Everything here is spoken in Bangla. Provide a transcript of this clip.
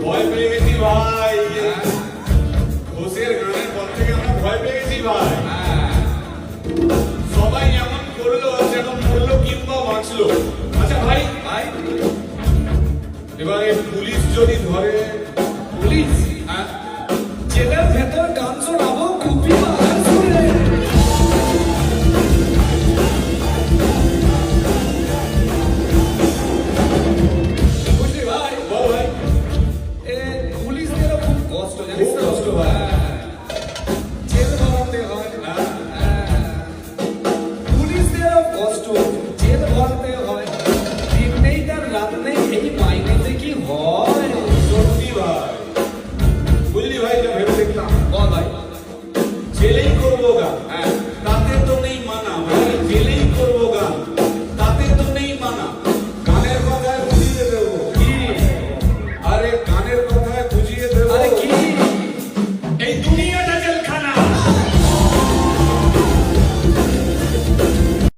ভয় পেয়ে গেছি ভাই, ঘোষের গানের পর থেকে আমরা ভয় পেয়ে গেছি ভাই। সবাই এমন করলো যেন মরলো কিংবা বাঁচলো। আচ্ছা ভাই, এবারে পুলিশ যদি ধরে